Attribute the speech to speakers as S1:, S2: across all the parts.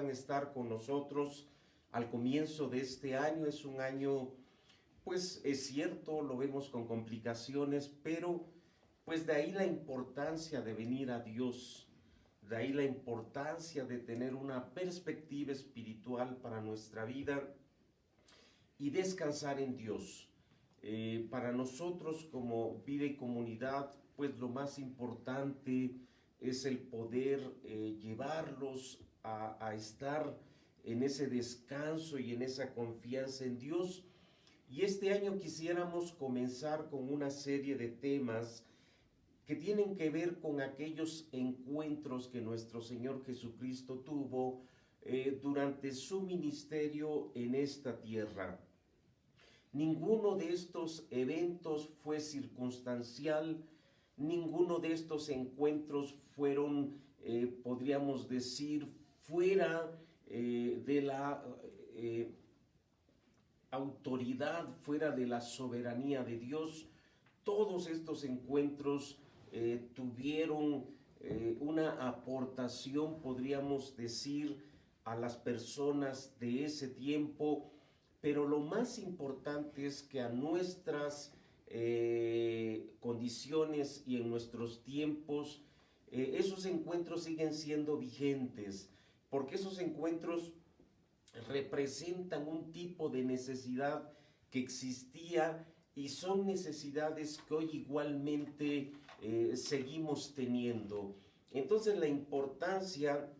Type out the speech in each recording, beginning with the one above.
S1: estar con nosotros al comienzo de este año. Es un año, pues es cierto, lo vemos con complicaciones, pero pues de ahí la importancia de venir a Dios, de ahí la importancia de tener una perspectiva espiritual para nuestra vida y descansar en Dios. Para nosotros como vida y comunidad, pues lo más importante es el poder llevarlos a estar en ese descanso y en esa confianza en Dios. Y este año quisiéramos comenzar con una serie de temas que tienen que ver con aquellos encuentros que nuestro Señor Jesucristo tuvo durante su ministerio en esta tierra. Ninguno de estos eventos fue circunstancial, ninguno de estos encuentros fueron, podríamos decir, fuera de la autoridad, fuera de la soberanía de Dios. Todos estos encuentros tuvieron una aportación, podríamos decir, a las personas de ese tiempo, pero lo más importante es que a nuestras condiciones y en nuestros tiempos, esos encuentros siguen siendo vigentes, porque esos encuentros representan un tipo de necesidad que existía y son necesidades que hoy igualmente seguimos teniendo. Entonces la importancia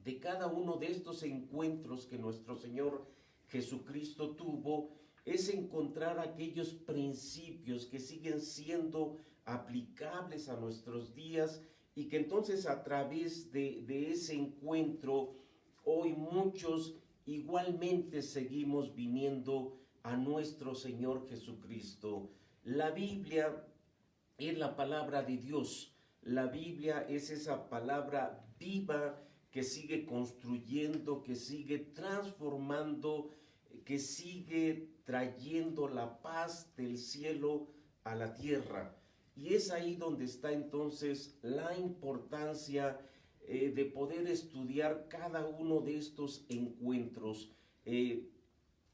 S1: de cada uno de estos encuentros que nuestro Señor Jesucristo tuvo es encontrar aquellos principios que siguen siendo aplicables a nuestros días y que entonces a través de ese encuentro hoy muchos igualmente seguimos viniendo a nuestro Señor Jesucristo. La Biblia es la palabra de Dios. La Biblia es esa palabra viva que sigue construyendo, que sigue transformando, que sigue trayendo la paz del cielo a la tierra. Y es ahí donde está entonces la importancia de poder estudiar cada uno de estos encuentros.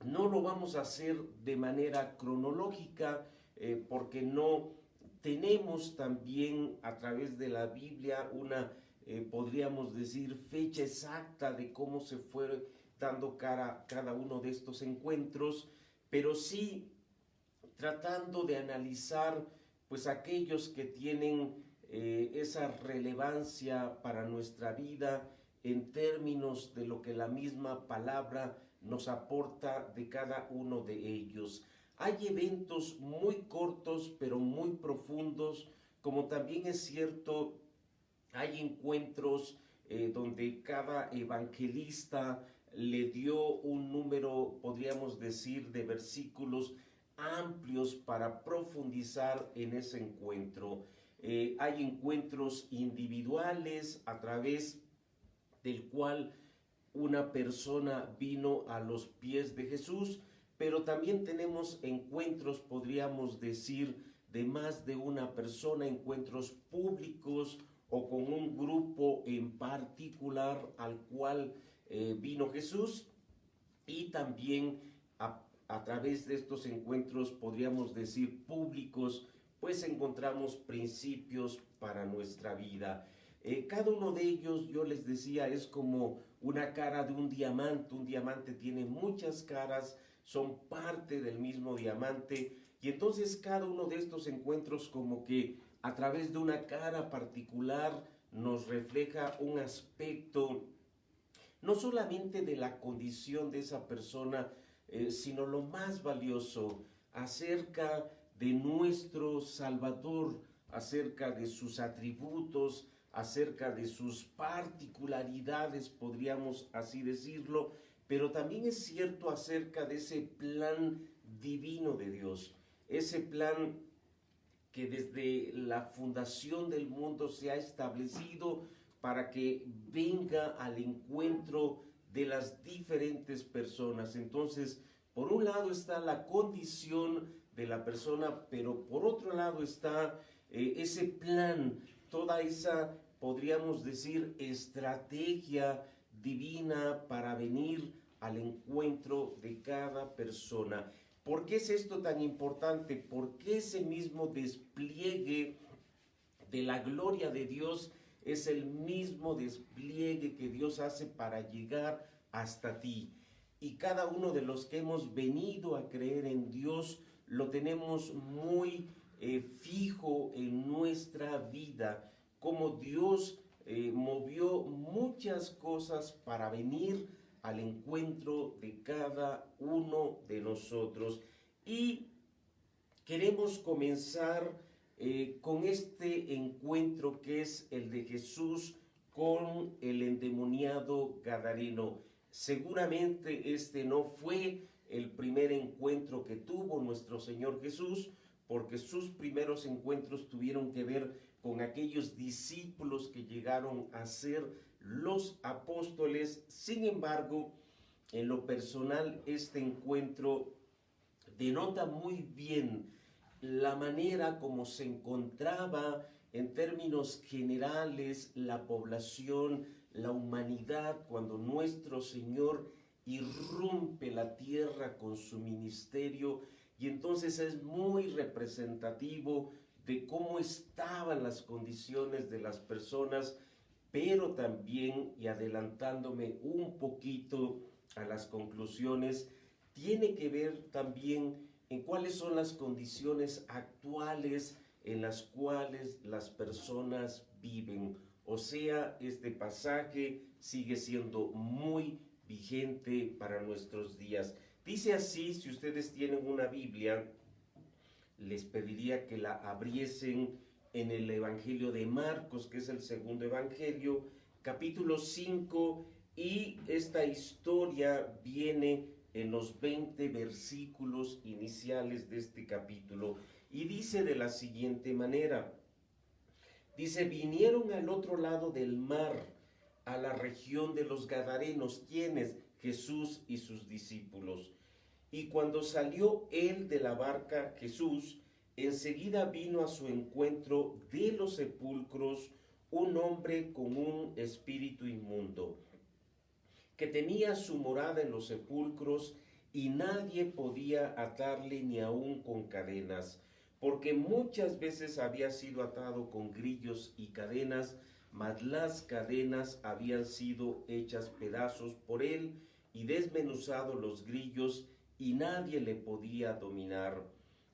S1: No lo vamos a hacer de manera cronológica porque no tenemos también a través de la Biblia una, podríamos decir, fecha exacta de cómo se fue dando cada uno de estos encuentros, pero sí tratando de analizar pues aquellos que tienen esa relevancia para nuestra vida en términos de lo que la misma palabra nos aporta de cada uno de ellos. Hay eventos muy cortos pero muy profundos, como también es cierto, hay encuentros donde cada evangelista le dio un número, podríamos decir, de versículos amplios para profundizar en ese encuentro. Hay encuentros individuales a través del cual una persona vino a los pies de Jesús, pero también tenemos encuentros, podríamos decir, de más de una persona, encuentros públicos o con un grupo en particular al cual vino Jesús, y también a través de estos encuentros, podríamos decir, públicos, pues encontramos principios para nuestra vida. Cada uno de ellos, yo les decía, es como una cara de un diamante. Un diamante tiene muchas caras, son parte del mismo diamante, y entonces cada uno de estos encuentros como que a través de una cara particular nos refleja un aspecto no solamente de la condición de esa persona, sino lo más valioso, acerca de nuestro Salvador, acerca de sus atributos, acerca de sus particularidades, podríamos así decirlo, pero también es cierto acerca de ese plan divino de Dios, ese plan que desde la fundación del mundo se ha establecido para que venga al encuentro de las diferentes personas. Entonces, por un lado está la condición de la persona, pero por otro lado está ese plan, toda esa, podríamos decir, estrategia divina para venir al encuentro de cada persona. ¿Por qué es esto tan importante? Porque ese mismo despliegue de la gloria de Dios es el mismo despliegue que Dios hace para llegar hasta ti. Y cada uno de los que hemos venido a creer en Dios lo tenemos muy fijo en nuestra vida, como Dios movió muchas cosas para venir al encuentro de cada uno de nosotros. Y queremos comenzar con este encuentro que es el de Jesús con el endemoniado gadareno. Seguramente este no fue el primer encuentro que tuvo nuestro Señor Jesús, porque sus primeros encuentros tuvieron que ver con aquellos discípulos que llegaron a ser los apóstoles. Sin embargo, en lo personal, este encuentro denota muy bien la manera como se encontraba en términos generales la población, la humanidad, cuando nuestro Señor irrumpe la tierra con su ministerio, y entonces es muy representativo de cómo estaban las condiciones de las personas, pero también, y adelantándome un poquito a las conclusiones, tiene que ver también en cuáles son las condiciones actuales en las cuales las personas viven. O sea, este pasaje sigue siendo muy vigente para nuestros días. Dice así, si ustedes tienen una Biblia, les pediría que la abriesen en el Evangelio de Marcos, que es el segundo Evangelio, capítulo 5, y esta historia viene en los 20 versículos iniciales de este capítulo, y dice de la siguiente manera, dice, vinieron al otro lado del mar, a la región de los Gadarenos, ¿quiénes? Jesús y sus discípulos. Y cuando salió él de la barca, Jesús, enseguida vino a su encuentro de los sepulcros un hombre con un espíritu inmundo, que tenía su morada en los sepulcros, y nadie podía atarle ni aun con cadenas, porque muchas veces había sido atado con grillos y cadenas, mas las cadenas habían sido hechas pedazos por él, y desmenuzado los grillos, y nadie le podía dominar.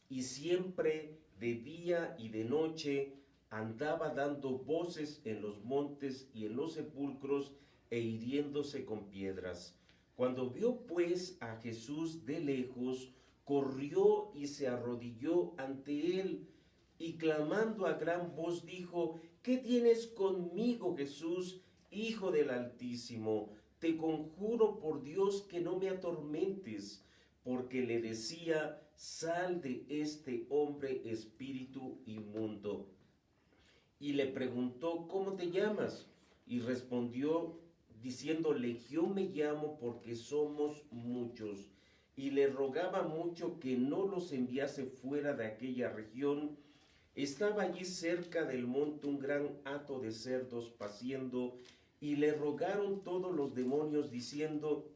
S1: Y siempre de día y de noche andaba dando voces en los montes y en los sepulcros, e hiriéndose con piedras. Cuando vio pues a Jesús de lejos, corrió y se arrodilló ante él, y clamando a gran voz dijo, ¿qué tienes conmigo, Jesús, Hijo del Altísimo? Te conjuro por Dios que no me atormentes, porque le decía, sal de este hombre, espíritu inmundo. Y le preguntó, ¿cómo te llamas? Y respondió, diciendo, Legión me llamo, porque somos muchos. Y le rogaba mucho que no los enviase fuera de aquella región. Estaba allí cerca del monte un gran hato de cerdos paciendo, y le rogaron todos los demonios, diciendo,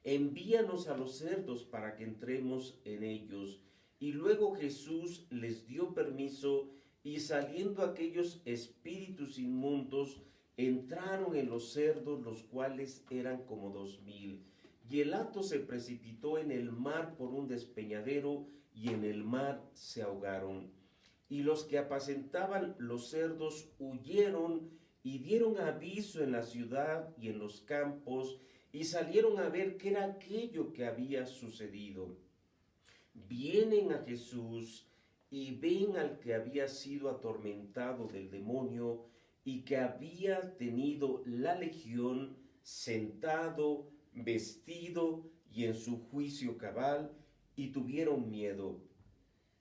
S1: envíanos a los cerdos para que entremos en ellos. Y luego Jesús les dio permiso, y saliendo aquellos espíritus inmundos, entraron en los cerdos, los cuales eran como 2000. Y el hato se precipitó en el mar por un despeñadero, y en el mar se ahogaron. Y los que apacentaban los cerdos huyeron, y dieron aviso en la ciudad y en los campos, y salieron a ver qué era aquello que había sucedido. Vienen a Jesús y ven al que había sido atormentado del demonio y que había tenido la legión, sentado, vestido y en su juicio cabal, y tuvieron miedo.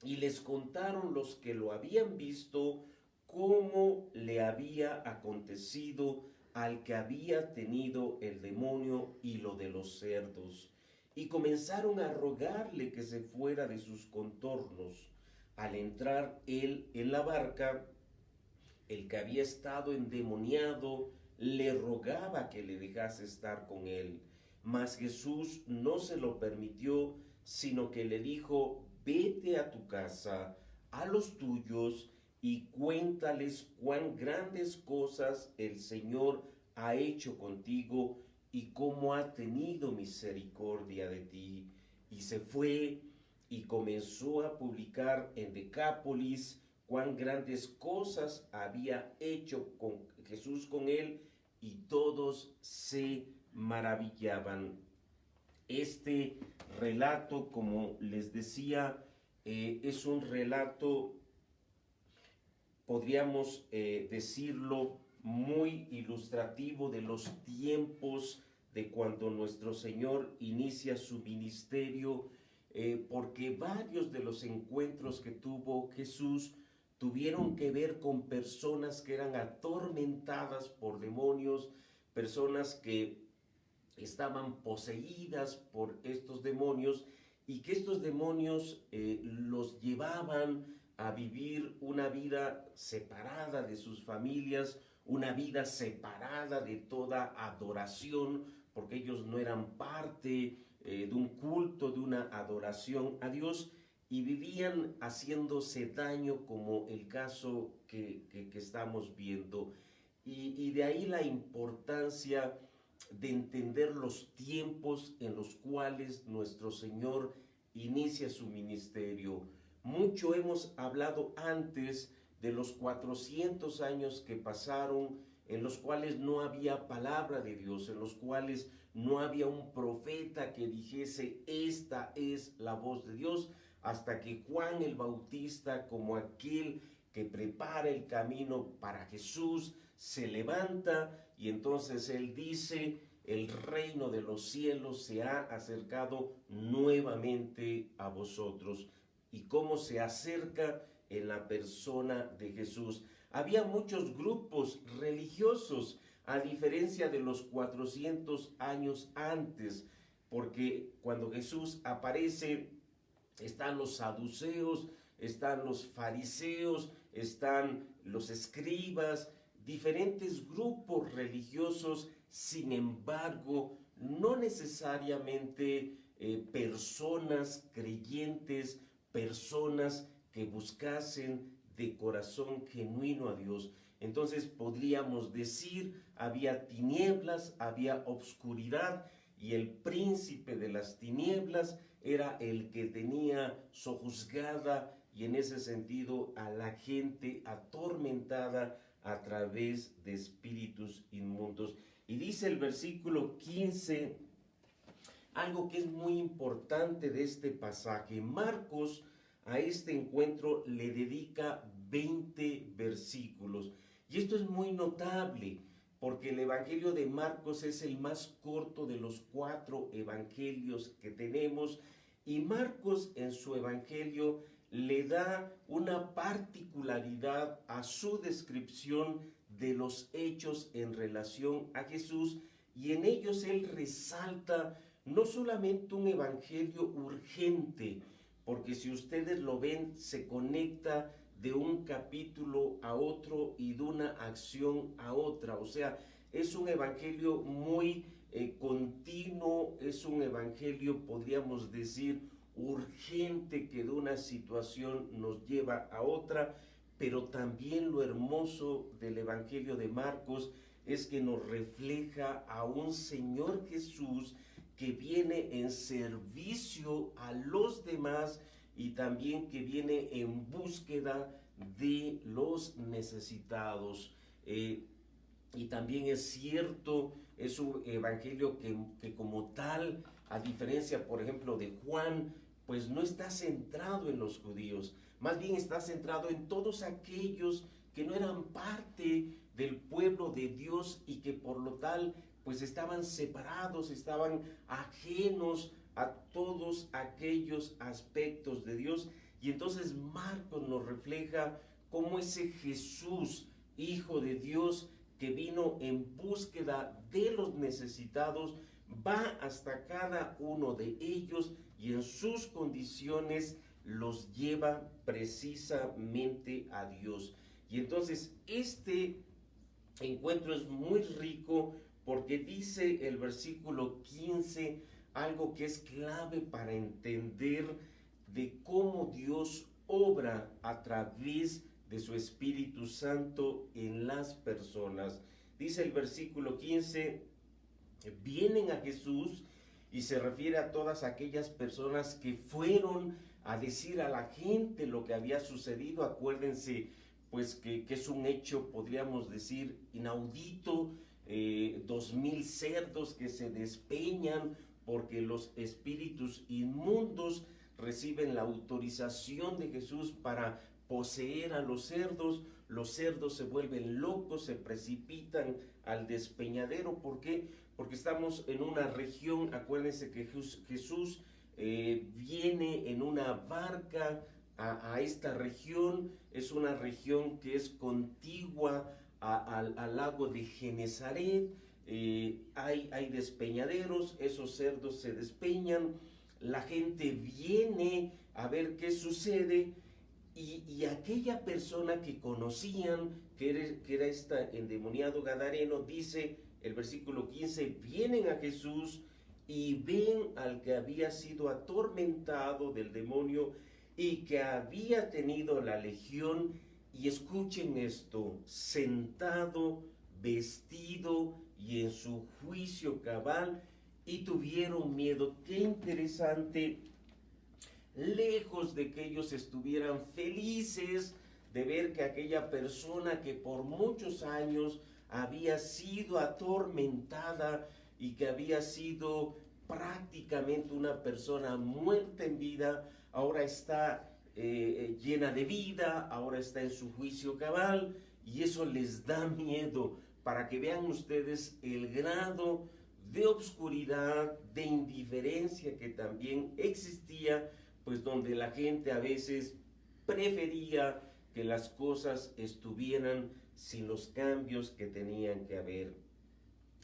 S1: Y les contaron los que lo habían visto cómo le había acontecido al que había tenido el demonio y lo de los cerdos. Y comenzaron a rogarle que se fuera de sus contornos. Al entrar él en la barca, el que había estado endemoniado le rogaba que le dejase estar con él. Mas Jesús no se lo permitió, sino que le dijo: vete a tu casa, a los tuyos, y cuéntales cuán grandes cosas el Señor ha hecho contigo y cómo ha tenido misericordia de ti. Y se fue y comenzó a publicar en Decápolis cuán grandes cosas había hecho Jesús con él, y todos se maravillaban. Este relato, como les decía, es un relato, podríamos decirlo, muy ilustrativo de los tiempos de cuando nuestro Señor inicia su ministerio, porque varios de los encuentros que tuvo Jesús tuvieron que ver con personas que eran atormentadas por demonios, personas que estaban poseídas por estos demonios, y que estos demonios los llevaban a vivir una vida separada de sus familias, una vida separada de toda adoración, porque ellos no eran parte de un culto, de una adoración a Dios, y vivían haciéndose daño, como el caso que estamos viendo. Y de ahí la importancia de entender los tiempos en los cuales nuestro Señor inicia su ministerio. Mucho hemos hablado antes de los 400 años que pasaron, en los cuales no había palabra de Dios, en los cuales no había un profeta que dijese: esta es la voz de Dios, hasta que Juan el Bautista, como aquel que prepara el camino para Jesús, se levanta, y entonces él dice: el reino de los cielos se ha acercado nuevamente a vosotros. ¿Y cómo se acerca? En la persona de Jesús. Había muchos grupos religiosos, a diferencia de los 400 años antes, porque cuando Jesús aparece, están los saduceos, están los fariseos, están los escribas, diferentes grupos religiosos. Sin embargo, no necesariamente personas creyentes, personas que buscasen de corazón genuino a Dios. Entonces podríamos decir, había tinieblas, había obscuridad, y el príncipe de las tinieblas era el que tenía sojuzgada, y en ese sentido, a la gente atormentada a través de espíritus inmundos. Y dice el versículo 15, algo que es muy importante de este pasaje. Marcos a este encuentro le dedica 20 versículos. Y esto es muy notable, porque el Evangelio de Marcos es el más corto de los 4 evangelios que tenemos. Y Marcos en su Evangelio le da una particularidad a su descripción de los hechos en relación a Jesús, y en ellos él resalta no solamente un evangelio urgente, porque si ustedes lo ven, se conecta de un capítulo a otro y de una acción a otra. O sea, es un evangelio muy continuo, es un evangelio, podríamos decir, urgente, que de una situación nos lleva a otra. Pero también lo hermoso del Evangelio de Marcos es que nos refleja a un Señor Jesús que viene en servicio a los demás, y también que viene en búsqueda de los necesitados. Y también es cierto, es un evangelio que como tal, a diferencia, por ejemplo, de Juan, pues no está centrado en los judíos, más bien está centrado en todos aquellos que no eran parte del pueblo de Dios, y que por lo tal pues estaban separados, estaban ajenos a todos aquellos aspectos de Dios. Y entonces Marcos nos refleja cómo ese Jesús, Hijo de Dios, que vino en búsqueda de los necesitados, va hasta cada uno de ellos, y en sus condiciones los lleva precisamente a Dios. Y entonces este encuentro es muy rico porque dice el versículo 15 algo que es clave para entender de cómo Dios obra a través de su Espíritu Santo en las personas. Dice el versículo 15, vienen a Jesús, y se refiere a todas aquellas personas que fueron a decir a la gente lo que había sucedido. Acuérdense pues que es un hecho, podríamos decir, inaudito, 2000 cerdos que se despeñan porque los espíritus inmundos reciben la autorización de Jesús para poseer a los cerdos se vuelven locos, se precipitan al despeñadero. ¿Por qué? Porque estamos en una región, acuérdense que Jesús viene en una barca a esta región, es una región que es contigua al lago de Genezaret. Hay despeñaderos, esos cerdos se despeñan, la gente viene a ver qué sucede, y aquella persona que conocían, que era este endemoniado gadareno, dice el versículo 15, vienen a Jesús y ven al que había sido atormentado del demonio y que había tenido la legión, y escuchen esto, sentado, vestido y en su juicio cabal, y tuvieron miedo. Qué interesante, lejos de que ellos estuvieran felices de ver que aquella persona que por muchos años había sido atormentada y que había sido prácticamente una persona muerta en vida, ahora está llena de vida, ahora está en su juicio cabal, y eso les da miedo, para que vean ustedes el grado de obscuridad, de indiferencia que también existía, pues donde la gente a veces prefería que las cosas estuvieran sin los cambios que tenían que haber.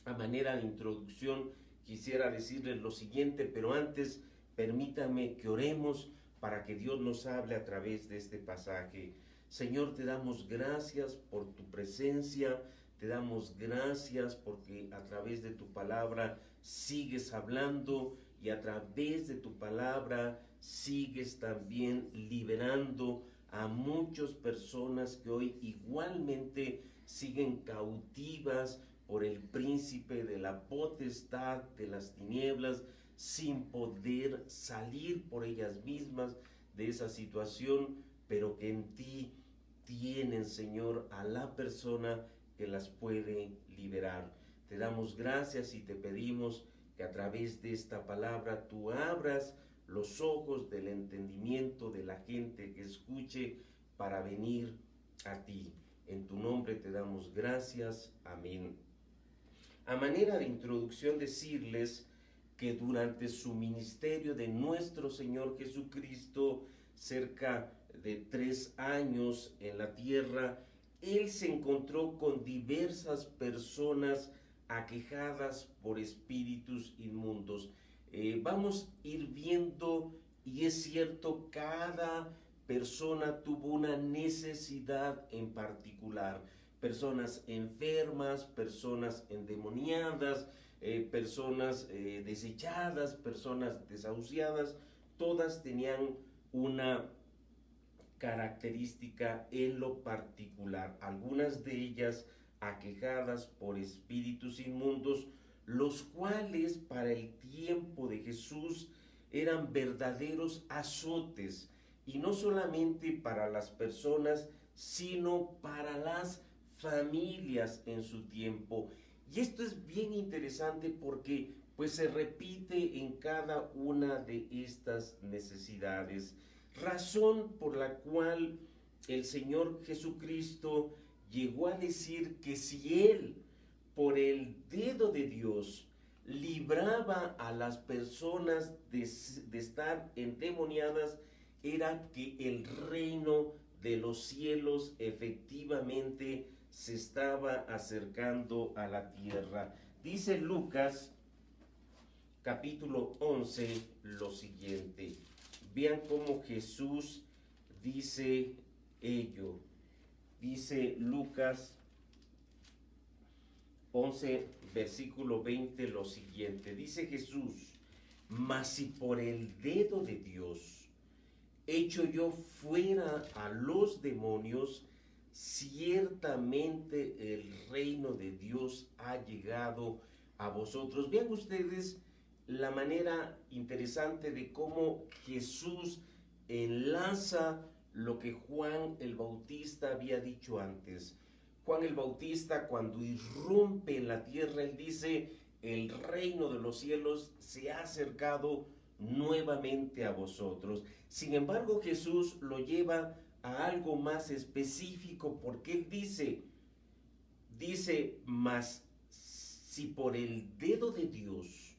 S1: A manera de introducción quisiera decirles lo siguiente, pero antes permítame que oremos para que Dios nos hable a través de este pasaje. Señor, te damos gracias por tu presencia, te damos gracias porque a través de tu palabra sigues hablando, y a través de tu palabra sigues también liberando a muchas personas que hoy igualmente siguen cautivas por el príncipe de la potestad de las tinieblas, sin poder salir por ellas mismas de esa situación, pero que en ti tienen, Señor, a la persona que las puede liberar. Te damos gracias y te pedimos que a través de esta palabra tú abras los ojos del entendimiento de la gente que escuche para venir a ti. En tu nombre te damos gracias. Amén. A manera de introducción, decirles que durante su ministerio de nuestro Señor Jesucristo, cerca de 3 años en la tierra, Él se encontró con diversas personas aquejadas por espíritus inmundos. Vamos a ir viendo, y es cierto, cada persona tuvo una necesidad en particular. Personas enfermas, personas endemoniadas, personas desechadas, personas desahuciadas, todas tenían una característica en lo particular. Algunas de ellas aquejadas por espíritus inmundos, los cuales para el tiempo de Jesús eran verdaderos azotes, y no solamente para las personas, sino para las familias en su tiempo. Y esto es bien interesante porque pues se repite en cada una de estas necesidades, razón por la cual el Señor Jesucristo llegó a decir que si Él, por el dedo de Dios, libraba a las personas de estar endemoniadas, era que el reino de los cielos efectivamente se estaba acercando a la tierra. Dice Lucas capítulo 11 lo siguiente. Vean cómo Jesús dice ello. Dice Lucas 11, versículo 20, lo siguiente. Dice Jesús: mas si por el dedo de Dios echo yo fuera a los demonios, ciertamente el reino de Dios ha llegado a vosotros. Vean ustedes la manera interesante de cómo Jesús enlaza lo que Juan el Bautista había dicho antes. Juan el Bautista, cuando irrumpe en la tierra, él dice: el reino de los cielos se ha acercado nuevamente a vosotros. Sin embargo, Jesús lo lleva a algo más específico, porque él dice, mas si por el dedo de Dios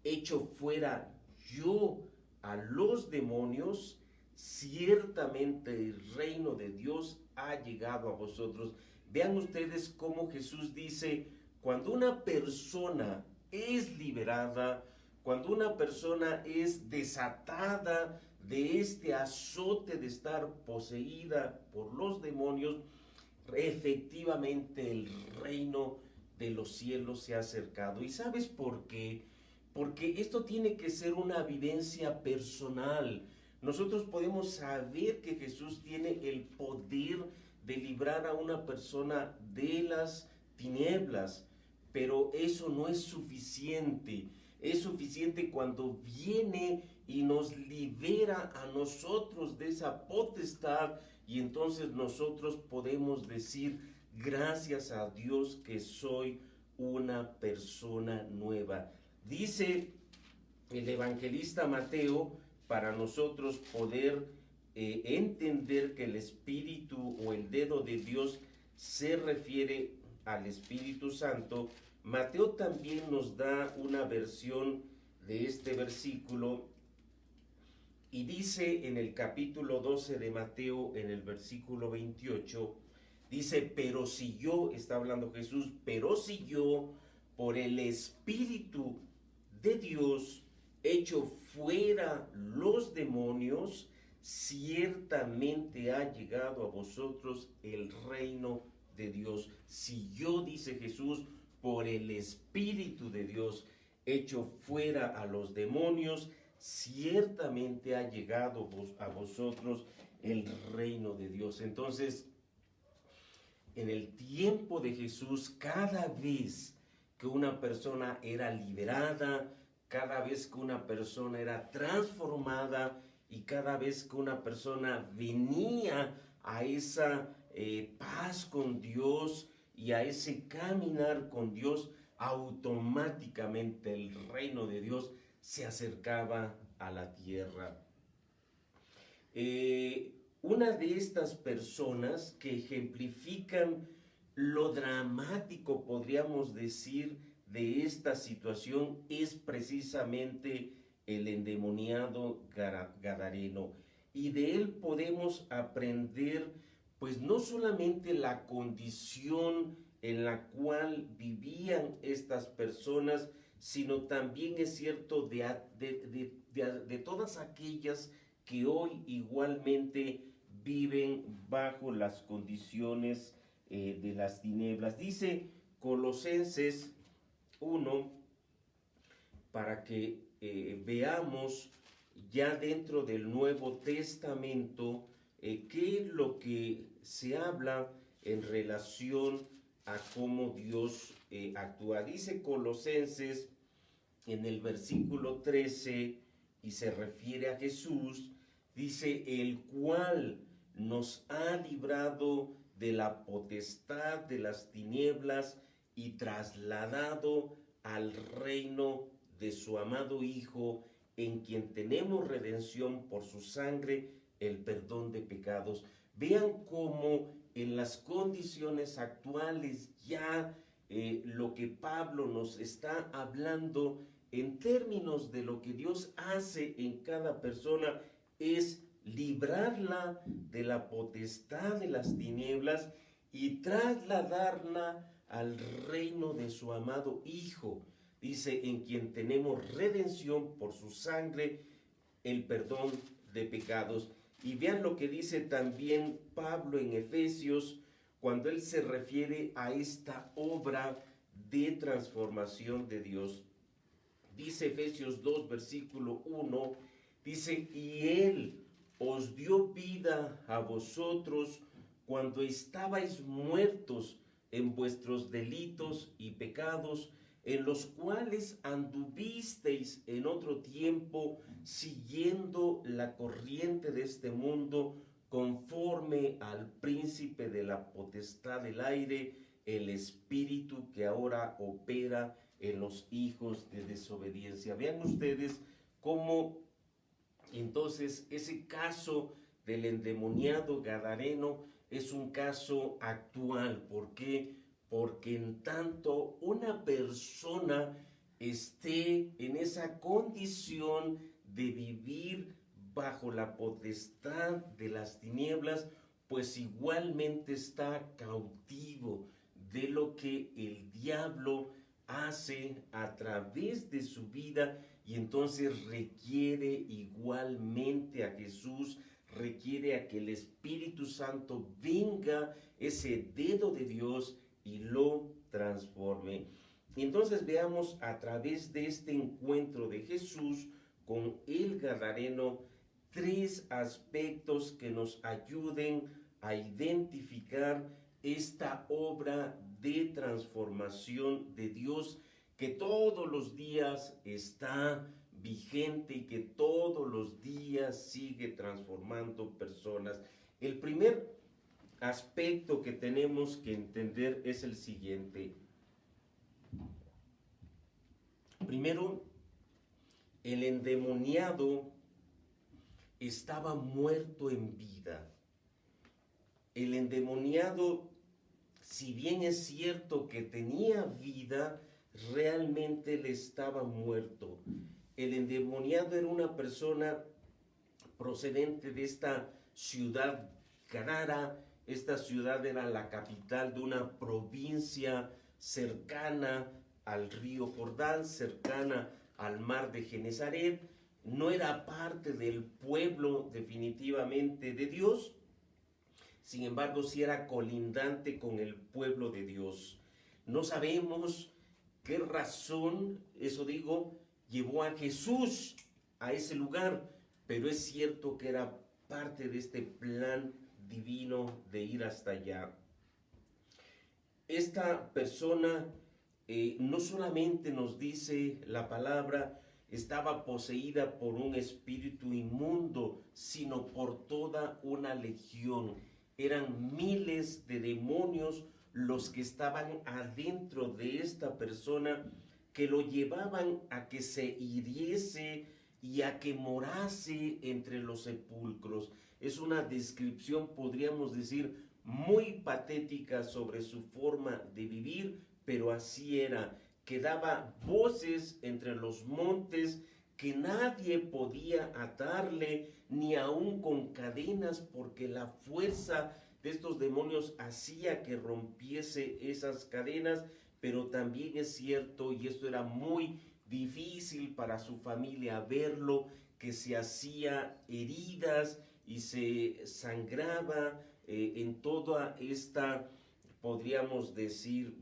S1: echo fuera yo a los demonios, ciertamente el reino de Dios ha llegado a vosotros. Vean ustedes cómo Jesús dice: cuando una persona es liberada, cuando una persona es desatada de este azote de estar poseída por los demonios, efectivamente el reino de los cielos se ha acercado. ¿Y sabes por qué? Porque esto tiene que ser una vivencia personal. Nosotros podemos saber que Jesús tiene el poder de librar a una persona de las tinieblas, pero eso no es suficiente. Es suficiente cuando viene y nos libera a nosotros de esa potestad, y entonces nosotros podemos decir: gracias a Dios que soy una persona nueva. Dice el evangelista Mateo, para nosotros poder entender que el Espíritu o el dedo de Dios se refiere al Espíritu Santo, Mateo también nos da una versión de este versículo, y dice en el capítulo 12 de Mateo, en el versículo 28, dice: pero si yo, está hablando Jesús, pero si yo por el Espíritu de Dios echo fuera los demonios, ciertamente ha llegado a vosotros el reino de Dios. Si yo, dice Jesús, por el Espíritu de Dios echo fuera a los demonios, ciertamente ha llegado a vosotros el reino de Dios. Entonces, en el tiempo de Jesús, cada vez que una persona era liberada, cada vez que una persona era transformada y cada vez que una persona venía a esa paz con Dios y a ese caminar con Dios, automáticamente el reino de Dios se acercaba a la tierra. Una de estas personas que ejemplifican lo dramático, podríamos decir, de esta situación es precisamente el endemoniado gadareno. Y de él podemos aprender, pues, no solamente la condición en la cual vivían estas personas, sino también es cierto de todas aquellas que hoy igualmente viven bajo las condiciones de las tinieblas. Dice Colosenses 1, para que veamos ya dentro del Nuevo Testamento qué es lo que se habla en relación a cómo Dios actúa. Dice Colosenses en el versículo 13, y se refiere a Jesús, dice: el cual nos ha librado de la potestad de las tinieblas y trasladado al reino de su amado Hijo, en quien tenemos redención por su sangre, el perdón de pecados. Vean cómo en las condiciones actuales ya lo que Pablo nos está hablando en términos de lo que Dios hace en cada persona es librarla de la potestad de las tinieblas y trasladarla al reino de su amado Hijo. Dice: en quien tenemos redención por su sangre, el perdón de pecados. Y vean lo que dice también Pablo en Efesios, cuando él se refiere a esta obra de transformación de Dios. Dice Efesios 2, versículo 1, dice, y Él os dio vida a vosotros cuando estabais muertos en vuestros delitos y pecados, en los cuales anduvisteis en otro tiempo, siguiendo la corriente de este mundo, conforme al príncipe de la potestad del aire, el espíritu que ahora opera en los hijos de desobediencia. Vean ustedes cómo entonces ese caso del endemoniado gadareno es un caso actual. ¿Por qué? Porque en tanto una persona esté en esa condición de vivir bajo la potestad de las tinieblas, pues igualmente está cautivo de lo que el diablo hace a través de su vida, y entonces requiere igualmente a Jesús, requiere a que el Espíritu Santo venga, ese dedo de Dios, y lo transforme. Entonces veamos a través de este encuentro de Jesús con el gadareno tres aspectos que nos ayuden a identificar esta obra de transformación de Dios que todos los días está vigente y que todos los días sigue transformando personas. El primer aspecto que tenemos que entender es el siguiente. Primero, el endemoniado estaba muerto en vida. El endemoniado, si bien es cierto que tenía vida, realmente él estaba muerto. El endemoniado era una persona procedente de esta ciudad Gadara. Esta ciudad era la capital de una provincia cercana al río Jordán, cercana al mar de Genezaret. No era parte del pueblo definitivamente de Dios. Sin embargo, sí era colindante con el pueblo de Dios. No sabemos qué razón, eso digo, llevó a Jesús a ese lugar, pero es cierto que era parte de este plan divino de ir hasta allá. Esta persona no solamente nos dice la palabra, estaba poseída por un espíritu inmundo, sino por toda una legión. Eran miles de demonios los que estaban adentro de esta persona, que lo llevaban a que se hiriese y a que morase entre los sepulcros. Es una descripción, podríamos decir, muy patética sobre su forma de vivir, pero así era, que daba voces entre los montes, que nadie podía atarle, ni aun con cadenas, porque la fuerza de estos demonios hacía que rompiese esas cadenas. Pero también es cierto, y esto era muy difícil para su familia verlo, que se hacía heridas y se sangraba en toda esta, podríamos decir,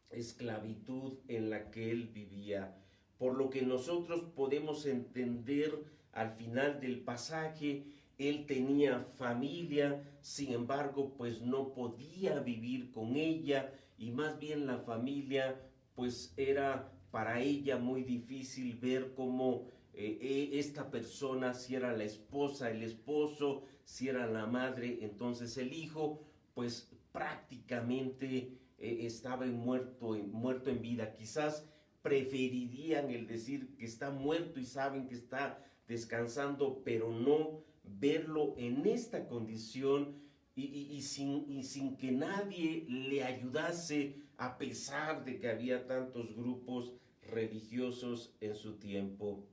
S1: esclavitud en la que él vivía. Por lo que nosotros podemos entender al final del pasaje, él tenía familia, sin embargo, pues no podía vivir con ella, y más bien la familia, pues era para ella muy difícil ver cómo esta persona, si era la esposa, el esposo, si era la madre, entonces el hijo, pues prácticamente estaba muerto en vida. Quizás preferirían el decir que está muerto y saben que está descansando, pero no verlo en esta condición y sin que nadie le ayudase, a pesar de que había tantos grupos religiosos en su tiempo.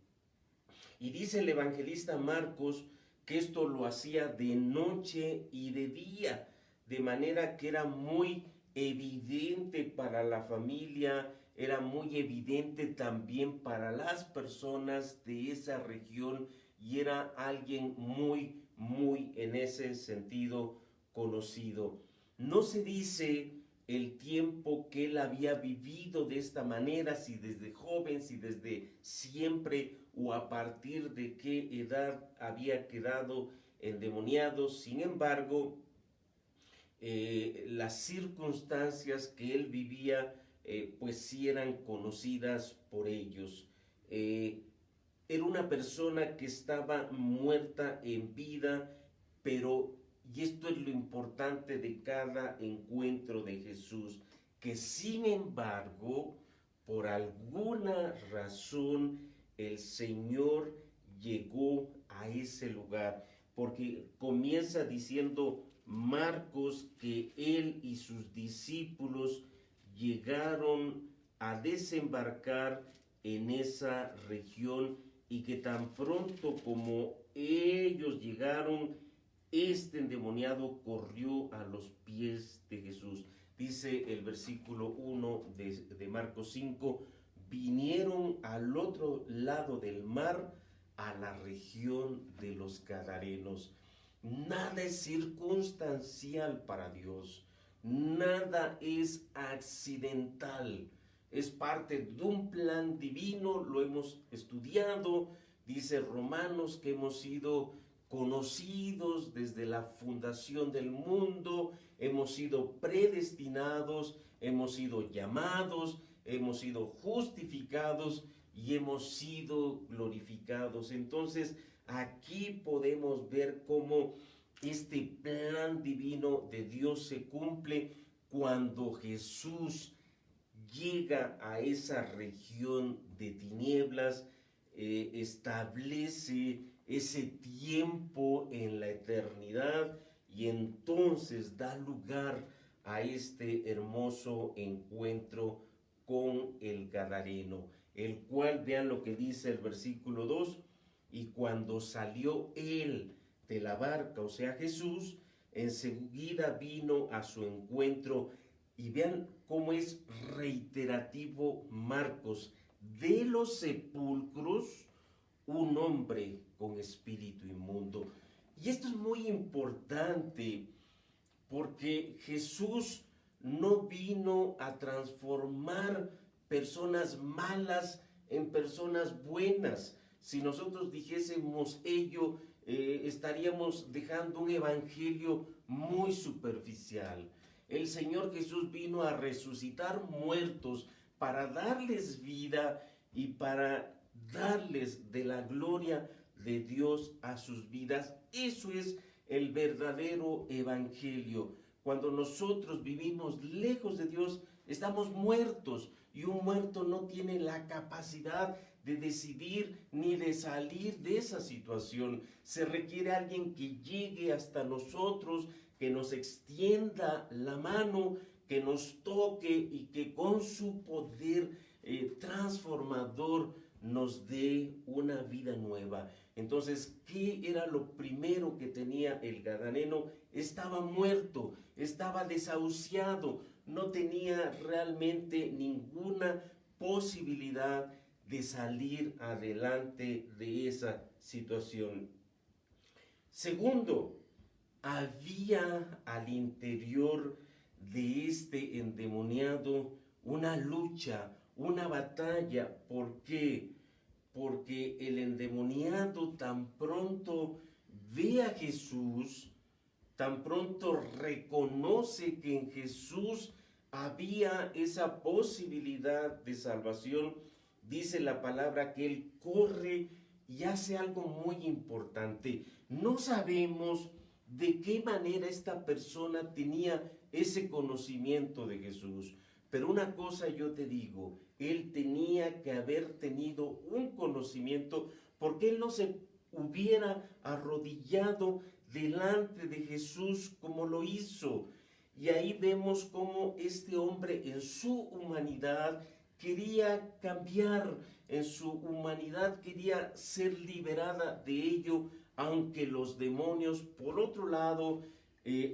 S1: Y dice el evangelista Marcos que esto lo hacía de noche y de día, de manera que era muy evidente para la familia, era muy evidente también para las personas de esa región, y era alguien muy en ese sentido conocido. No se dice el tiempo que él había vivido de esta manera, si desde joven, si desde siempre o a partir de qué edad había quedado endemoniado. Sin embargo, las circunstancias que él vivía, pues sí eran conocidas por ellos. Era una persona que estaba muerta en vida, pero, y esto es lo importante de cada encuentro de Jesús, que sin embargo, por alguna razón, el Señor llegó a ese lugar, porque comienza diciendo Marcos que él y sus discípulos llegaron a desembarcar en esa región y que tan pronto como ellos llegaron, este endemoniado corrió a los pies de Jesús. Dice el versículo 1 de Marcos 5, vinieron al otro lado del mar, a la región de los Gadarenos. Nada es circunstancial para Dios, nada es accidental, es parte de un plan divino, lo hemos estudiado, dice Romanos que hemos sido conocidos desde la fundación del mundo, hemos sido predestinados, hemos sido llamados, hemos sido justificados y hemos sido glorificados. Entonces, aquí podemos ver cómo este plan divino de Dios se cumple cuando Jesús llega a esa región de tinieblas, establece ese tiempo en la eternidad y entonces da lugar a este hermoso encuentro con el Gadareno, el cual, vean lo que dice el versículo 2, y cuando salió él de la barca, o sea Jesús, enseguida vino a su encuentro. Y vean cómo es reiterativo Marcos: de los sepulcros un hombre con espíritu inmundo. Y esto es muy importante porque Jesús no vino a transformar personas malas en personas buenas. Si nosotros dijésemos ello, estaríamos dejando un evangelio muy superficial. El Señor Jesús vino a resucitar muertos para darles vida y para darles de la gloria de Dios a sus vidas. Eso es el verdadero evangelio. Cuando nosotros vivimos lejos de Dios, estamos muertos, y un muerto no tiene la capacidad de decidir ni de salir de esa situación. Se requiere alguien que llegue hasta nosotros, que nos extienda la mano, que nos toque y que con su poder transformador nos dé una vida nueva. Entonces, ¿qué era lo primero que tenía el gadareno? Estaba muerto, estaba desahuciado, no tenía realmente ninguna posibilidad de salir adelante de esa situación. Segundo, había al interior de este endemoniado una lucha, una batalla. ¿Por qué? Porque el endemoniado tan pronto ve a Jesús, tan pronto reconoce que en Jesús había esa posibilidad de salvación, dice la palabra que él corre y hace algo muy importante. No sabemos de qué manera esta persona tenía ese conocimiento de Jesús, pero una cosa yo te digo, él tenía que haber tenido un conocimiento, porque él no se hubiera arrodillado delante de Jesús como lo hizo. Y ahí vemos cómo este hombre en su humanidad quería cambiar, en su humanidad quería ser liberada de ello, aunque los demonios, por otro lado,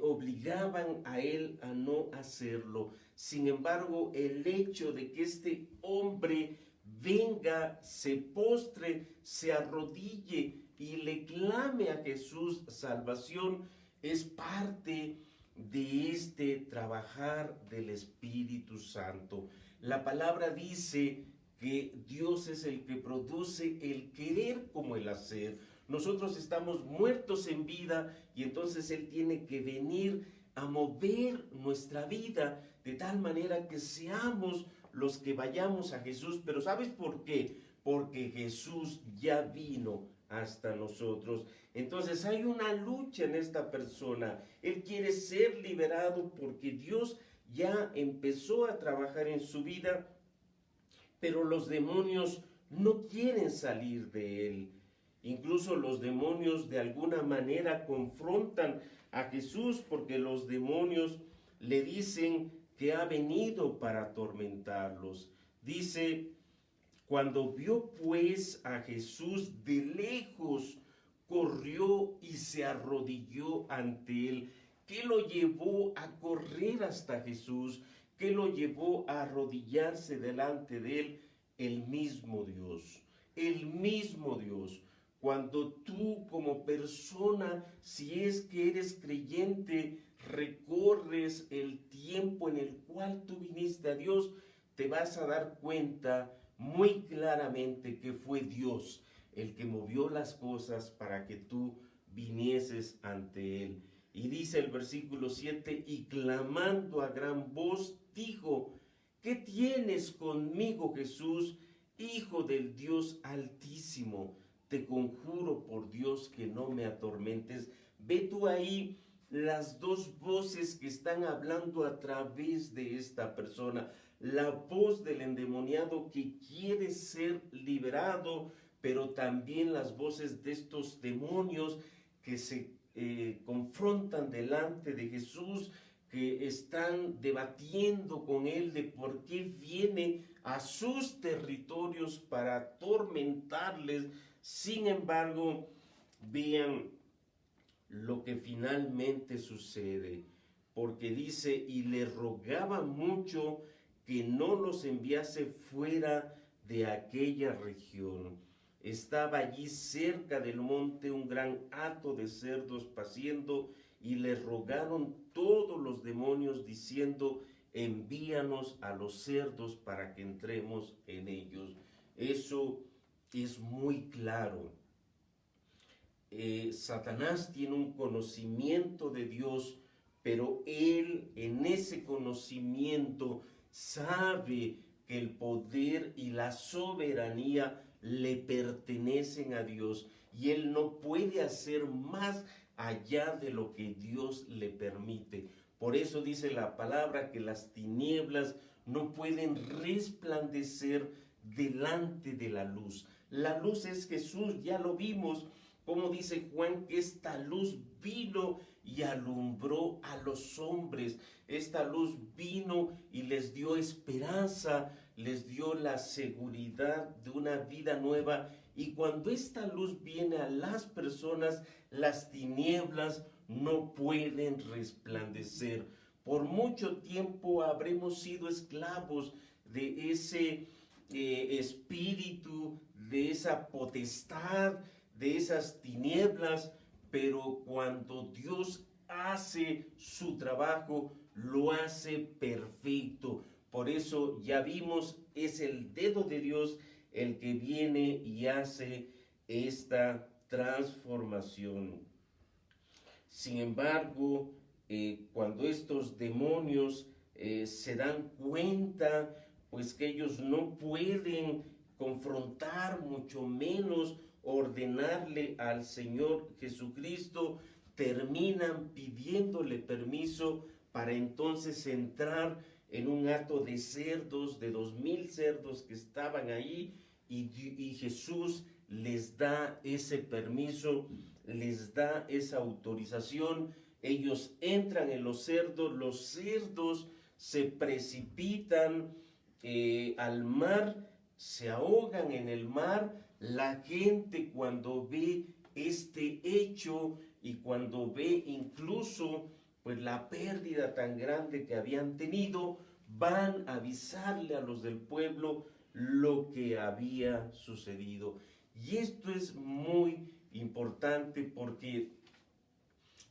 S1: obligaban a él a no hacerlo. Sin embargo, el hecho de que este hombre venga, se postre, se arrodille y le clame a Jesús salvación, es parte de este trabajar del Espíritu Santo. La palabra dice que Dios es el que produce el querer como el hacer. Nosotros estamos muertos en vida y entonces Él tiene que venir a mover nuestra vida de tal manera que seamos los que vayamos a Jesús. Pero ¿sabes por qué? Porque Jesús ya vino hasta nosotros. Entonces hay una lucha en esta persona. Él quiere ser liberado porque Dios ya empezó a trabajar en su vida, pero los demonios no quieren salir de él. Incluso los demonios de alguna manera confrontan a Jesús porque los demonios le dicen que ha venido para atormentarlos. Dice: cuando vio pues a Jesús de lejos, corrió y se arrodilló ante él. ¿Qué lo llevó a correr hasta Jesús? ¿Qué lo llevó a arrodillarse delante de él? El mismo Dios, el mismo Dios. Cuando tú como persona, si es que eres creyente, recorres el tiempo en el cual tú viniste a Dios, te vas a dar cuenta muy claramente que fue Dios el que movió las cosas para que tú vinieses ante Él. Y dice el versículo 7, y clamando a gran voz, dijo: ¿qué tienes conmigo, Jesús, Hijo del Dios Altísimo? Te conjuro por Dios que no me atormentes. Ve tú ahí las dos voces que están hablando a través de esta persona. La voz del endemoniado que quiere ser liberado, pero también las voces de estos demonios que se confrontan delante de Jesús, que están debatiendo con él de por qué viene a sus territorios para atormentarles. Sin embargo, vean lo que finalmente sucede, porque dice: y le rogaba mucho que no los enviase fuera de aquella región. Estaba allí cerca del monte un gran hato de cerdos paciendo, y le rogaron todos los demonios diciendo: envíanos a los cerdos para que entremos en ellos. Eso es muy claro. Satanás tiene un conocimiento de Dios, pero él en ese conocimiento sabe que el poder y la soberanía le pertenecen a Dios y él no puede hacer más allá de lo que Dios le permite. Por eso dice la palabra que las tinieblas no pueden resplandecer delante de la luz. La luz es Jesús, ya lo vimos, como dice Juan, que esta luz vino y alumbró a los hombres. Esta luz vino y les dio esperanza, les dio la seguridad de una vida nueva. Y cuando esta luz viene a las personas, las tinieblas no pueden resplandecer. Por mucho tiempo habremos sido esclavos de ese espíritu, de esa potestad, de esas tinieblas, pero cuando Dios hace su trabajo, lo hace perfecto. Por eso ya vimos, es el dedo de Dios el que viene y hace esta transformación. Sin embargo, cuando estos demonios se dan cuenta, pues que ellos no pueden confrontar, mucho menos ordenarle al Señor Jesucristo, terminan pidiéndole permiso para entonces entrar en un hato de cerdos, de 2000 cerdos que estaban ahí, y Jesús les da ese permiso, les da esa autorización. Ellos entran en los cerdos se precipitan al mar, se ahogan en el mar. La gente, cuando ve este hecho y cuando ve incluso pues la pérdida tan grande que habían tenido, van a avisarle a los del pueblo lo que había sucedido. Y esto es muy importante porque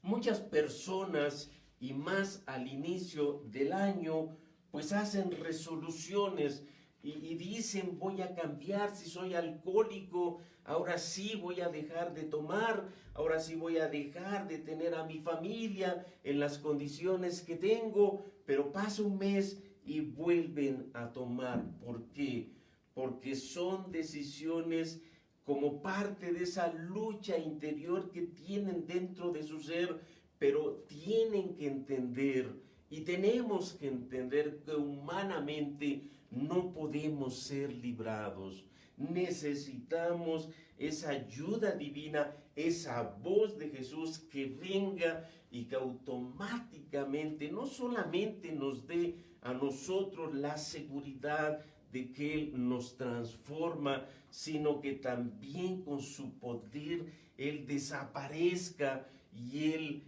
S1: muchas personas y más al inicio del año, pues hacen resoluciones y dicen: voy a cambiar. Si soy alcohólico, ahora sí voy a dejar de tomar, ahora sí voy a dejar de tener a mi familia en las condiciones que tengo. Pero pasa un mes y vuelven a tomar. ¿Por qué? Porque son decisiones como parte de esa lucha interior que tienen dentro de su ser, pero tienen que entender y tenemos que entender que humanamente no podemos ser librados. Necesitamos esa ayuda divina, esa voz de Jesús que venga y que automáticamente no solamente nos dé a nosotros la seguridad de que Él nos transforma, sino que también con su poder Él desaparezca y Él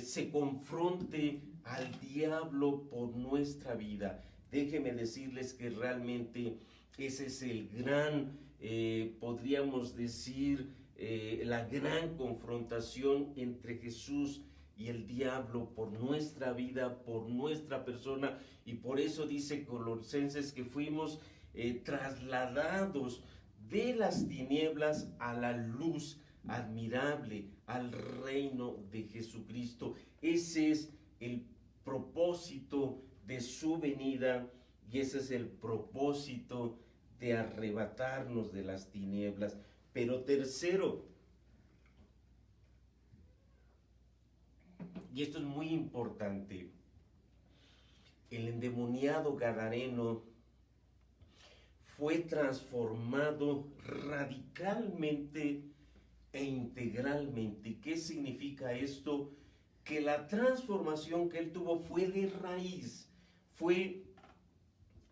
S1: se confronte al diablo por nuestra vida. Déjenme decirles que realmente ese es el gran, podríamos decir, la gran confrontación entre Jesús y el diablo por nuestra vida, por nuestra persona. Y por eso dice Colosenses que fuimos trasladados de las tinieblas a la luz admirable, al reino de Jesucristo. Ese es el propósito de su venida y ese es el propósito de arrebatarnos de las tinieblas. Pero tercero, y esto es muy importante, el endemoniado gadareno fue transformado radicalmente e integralmente. ¿Qué significa esto? Que la transformación que él tuvo fue de raíz, fue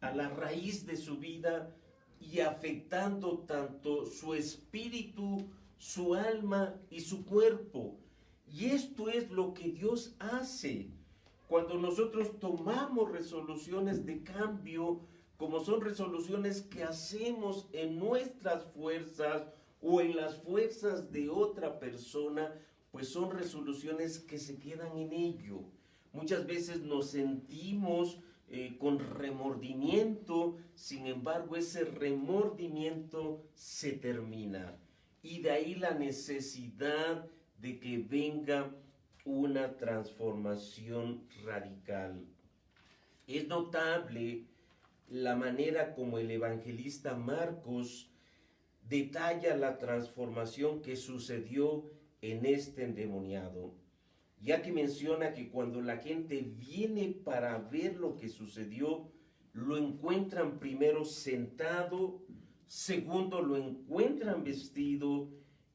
S1: a la raíz de su vida y afectando tanto su espíritu, su alma y su cuerpo. Y esto es lo que Dios hace cuando nosotros tomamos resoluciones de cambio, como son resoluciones que hacemos en nuestras fuerzas o en las fuerzas de otra persona, pues son resoluciones que se quedan en ello. Muchas veces nos sentimos con remordimiento, sin embargo ese remordimiento se termina. Y de ahí la necesidad de que venga una transformación radical. Es notable la manera como el evangelista Marcos detalla la transformación que sucedió en este endemoniado, ya que menciona que cuando la gente viene para ver lo que sucedió, lo encuentran primero sentado, segundo lo encuentran vestido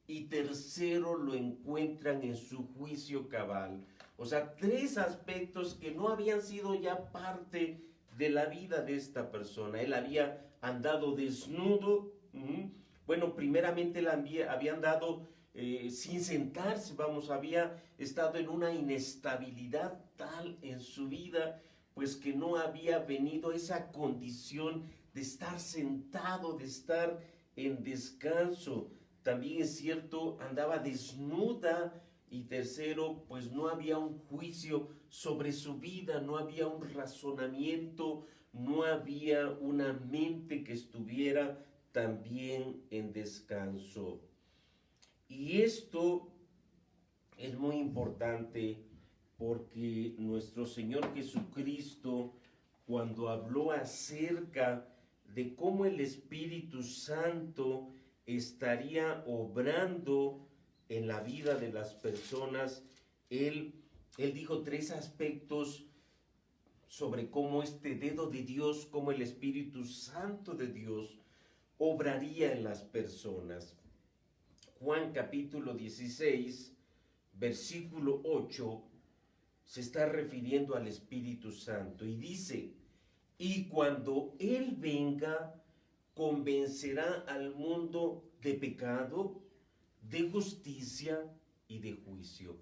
S1: y tercero lo encuentran en su juicio cabal. O sea, tres aspectos que no habían sido ya parte de la vida de esta persona. Él había andado desnudo. Bueno, primeramente él había andado sin sentarse, había estado en una inestabilidad tal en su vida, pues que no había venido esa condición de estar sentado, de estar en descanso. También es cierto, andaba desnuda. Y tercero, pues no había un juicio sobre su vida, no había un razonamiento, no había una mente que estuviera también en descanso. Y esto es muy importante porque nuestro Señor Jesucristo, cuando habló acerca de cómo el Espíritu Santo estaría obrando en la vida de las personas, él dijo tres aspectos sobre cómo este dedo de Dios, cómo el Espíritu Santo de Dios obraría en las personas. Juan capítulo 16, versículo 8, se está refiriendo al Espíritu Santo y dice: y cuando Él venga, convencerá al mundo de pecado, de justicia y de juicio.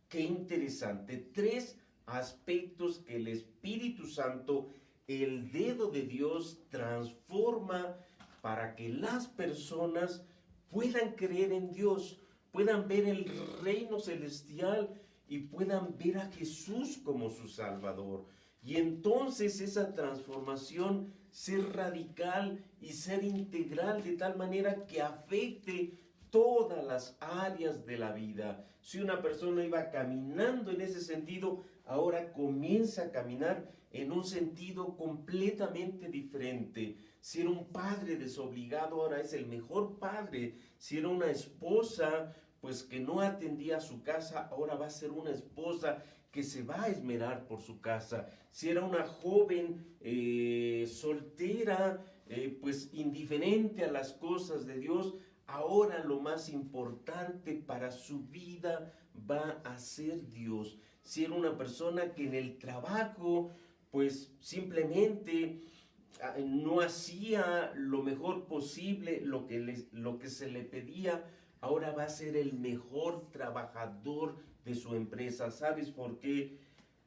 S1: Qué interesante, tres aspectos que el Espíritu Santo, el dedo de Dios, transforma para que las personas puedan creer en Dios, puedan ver el reino celestial y puedan ver a Jesús como su Salvador. Y entonces esa transformación ser radical y ser integral de tal manera que afecte todas las áreas de la vida. Si una persona iba caminando en ese sentido, ahora comienza a caminar en un sentido completamente diferente. Si era un padre desobligado, ahora es el mejor padre. Si era una esposa, pues que no atendía a su casa, ahora va a ser una esposa que se va a esmerar por su casa. Si era una joven soltera, pues indiferente a las cosas de Dios, ahora lo más importante para su vida va a ser Dios. Si era una persona que en el trabajo, pues simplemente no hacía lo mejor posible lo que se le pedía, ahora va a ser el mejor trabajador de su empresa. ¿Sabes por qué?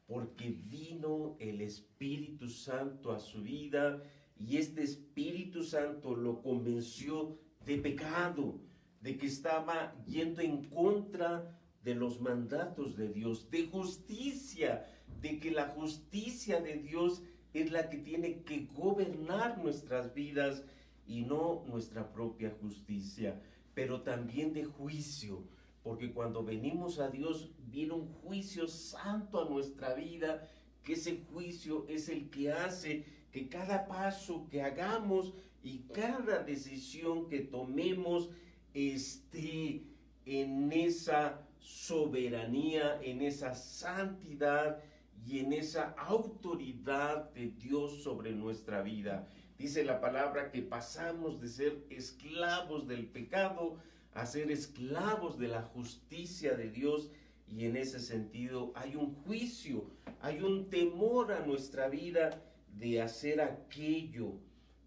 S1: Porque vino el Espíritu Santo a su vida y este Espíritu Santo lo convenció de pecado, de que estaba yendo en contra de los mandatos de Dios, de justicia, de que la justicia de Dios es la que tiene que gobernar nuestras vidas y no nuestra propia justicia, pero también de juicio, porque cuando venimos a Dios viene un juicio santo a nuestra vida, que ese juicio es el que hace que cada paso que hagamos y cada decisión que tomemos esté en esa soberanía, en esa santidad y en esa autoridad de Dios sobre nuestra vida. Dice la palabra que pasamos de ser esclavos del pecado a ser esclavos de la justicia de Dios, y en ese sentido hay un juicio, hay un temor a nuestra vida de hacer aquello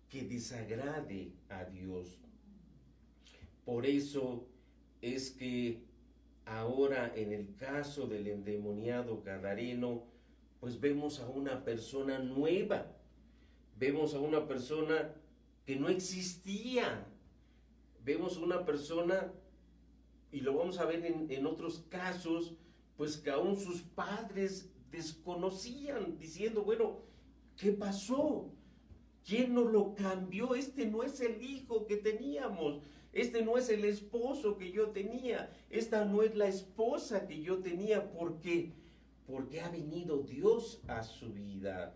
S1: que desagrade a Dios. Por eso es que ahora en el caso del endemoniado gadareno, pues vemos a una persona nueva, vemos a una persona que no existía, vemos a una persona, y lo vamos a ver en otros casos, pues que aún sus padres desconocían, diciendo, bueno, ¿qué pasó? ¿Quién nos lo cambió? Este no es el hijo que teníamos, este no es el esposo que yo tenía, esta no es la esposa que yo tenía. ¿Por qué? Porque ha venido Dios a su vida,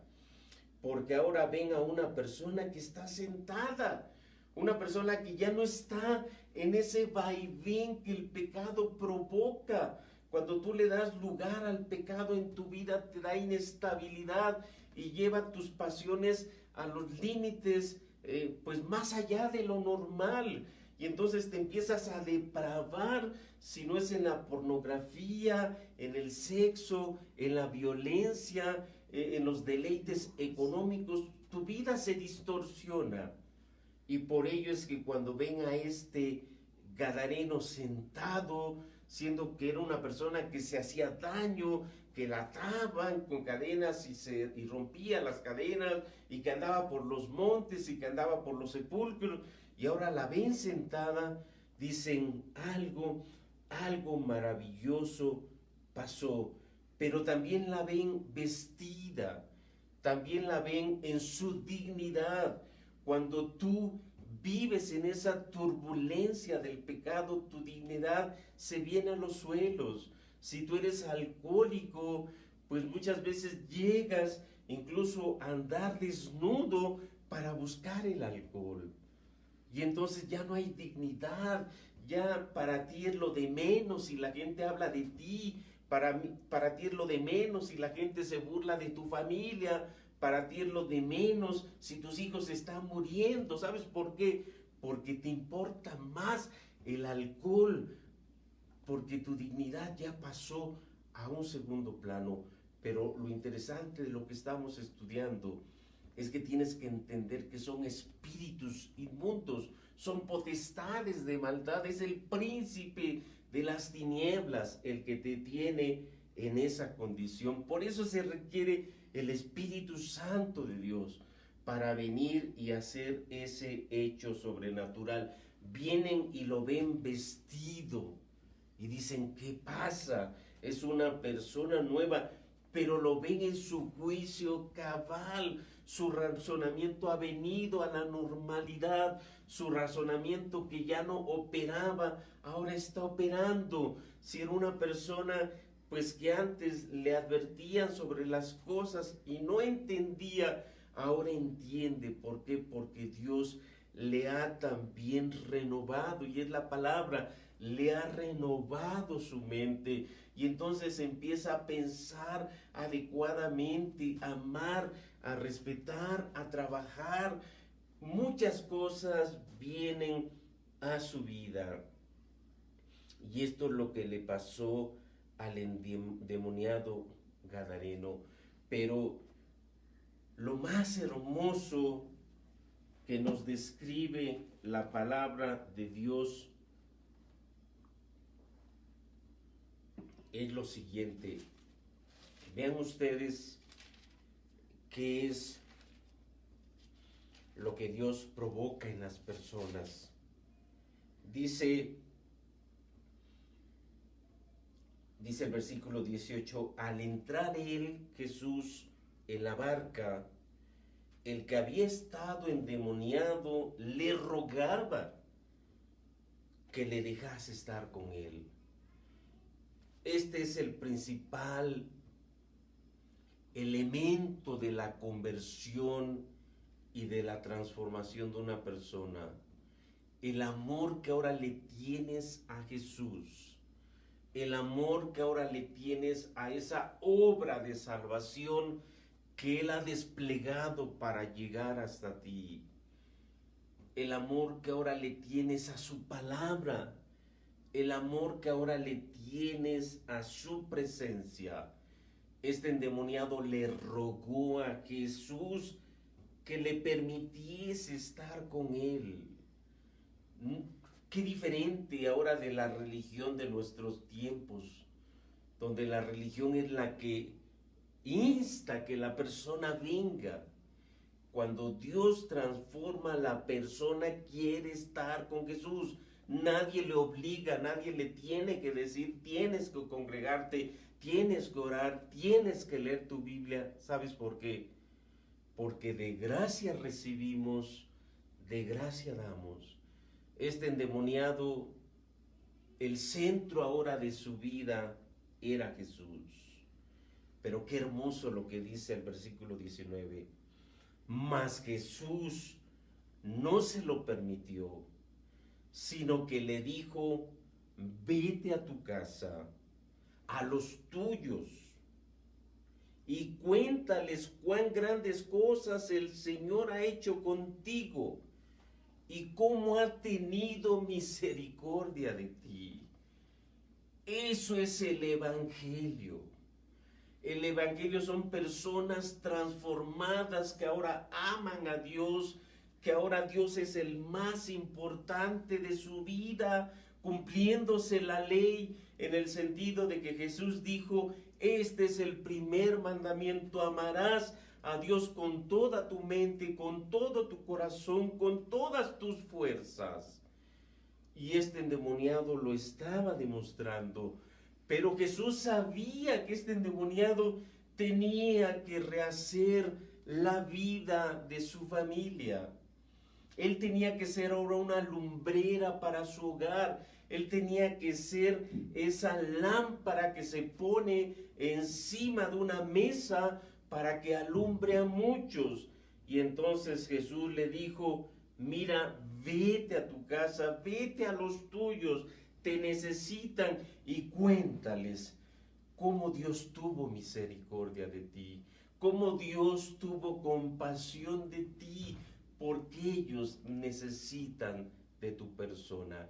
S1: porque ahora ven a una persona que está sentada, una persona que ya no está en ese vaivén que el pecado provoca. Cuando tú le das lugar al pecado en tu vida, te da inestabilidad y lleva tus pasiones a los límites, pues más allá de lo normal. Y entonces te empiezas a depravar, si no es en la pornografía, en el sexo, en la violencia, en los deleites económicos. Tu vida se distorsiona. Y por ello es que cuando ven a este gadareno sentado, siendo que era una persona que se hacía daño, que la ataban con cadenas y rompía las cadenas, y que andaba por los montes y que andaba por los sepulcros, y ahora la ven sentada, dicen algo maravilloso pasó, pero también la ven vestida, también la ven en su dignidad. Cuando tú vives en esa turbulencia del pecado, tu dignidad se viene a los suelos. Si tú eres alcohólico, pues muchas veces llegas incluso a andar desnudo para buscar el alcohol. Y entonces ya no hay dignidad, ya para ti es lo de menos si la gente habla de ti, para ti es lo de menos si la gente se burla de tu familia, para ti es lo de menos si tus hijos están muriendo. ¿Sabes por qué? Porque te importa más el alcohol, porque tu dignidad ya pasó a un segundo plano. Pero lo interesante de lo que estamos estudiando es que tienes que entender que son espíritus inmundos, son potestades de maldad, es el príncipe de las tinieblas el que te tiene en esa condición. Por eso se requiere el Espíritu Santo de Dios para venir y hacer ese hecho sobrenatural. Vienen y lo ven vestido y dicen, ¿qué pasa? es una persona nueva, pero lo ven en su juicio cabal. Su razonamiento ha venido a la normalidad, su razonamiento que ya no operaba, ahora está operando. Si era una persona pues que antes le advertían sobre las cosas y no entendía, ahora entiende. ¿Por qué? Porque Dios le ha también renovado, y es la palabra, le ha renovado su mente, y entonces empieza a pensar adecuadamente, a amar, a respetar, a trabajar. Muchas cosas vienen a su vida. Y esto es lo que le pasó al endemoniado gadareno. Pero lo más hermoso que nos describe la palabra de Dios es lo siguiente. Vean ustedes qué es lo que Dios provoca en las personas. Dice el versículo 18, al entrar él, Jesús, en la barca, el que había estado endemoniado le rogaba que le dejase estar con él. Este es el principal elemento de la conversión y de la transformación de una persona. El amor que ahora le tienes a Jesús. El amor que ahora le tienes a esa obra de salvación que Él ha desplegado para llegar hasta ti. El amor que ahora le tienes a su palabra. El amor que ahora le tienes a su presencia. Este endemoniado le rogó a Jesús que le permitiese estar con él. Qué diferente ahora de la religión de nuestros tiempos, donde la religión es la que insta que la persona venga. Cuando Dios transforma a la persona, quiere estar con Jesús. Nadie le obliga, nadie le tiene que decir, tienes que congregarte, tienes que orar, tienes que leer tu Biblia. ¿Sabes por qué? Porque de gracia recibimos, de gracia damos. Este endemoniado, el centro ahora de su vida era Jesús. Pero qué hermoso lo que dice el versículo 19. Mas Jesús no se lo permitió, sino que le dijo, vete a tu casa, a los tuyos, y cuéntales cuán grandes cosas el Señor ha hecho contigo y cómo ha tenido misericordia de ti. Eso es el Evangelio. El Evangelio son personas transformadas que ahora aman a Dios, que ahora Dios es el más importante de su vida, cumpliéndose la ley en el sentido de que Jesús dijo, este es el primer mandamiento, amarás a Dios con toda tu mente, con todo tu corazón, con todas tus fuerzas. Y este endemoniado lo estaba demostrando. Pero Jesús sabía que este endemoniado tenía que rehacer la vida de su familia. Él tenía que ser ahora una lumbrera para su hogar. Él tenía que ser esa lámpara que se pone encima de una mesa para que alumbre a muchos. Y entonces Jesús le dijo, mira, vete a tu casa, vete a los tuyos, te necesitan, y cuéntales cómo Dios tuvo misericordia de ti, cómo Dios tuvo compasión de ti, porque ellos necesitan de tu persona.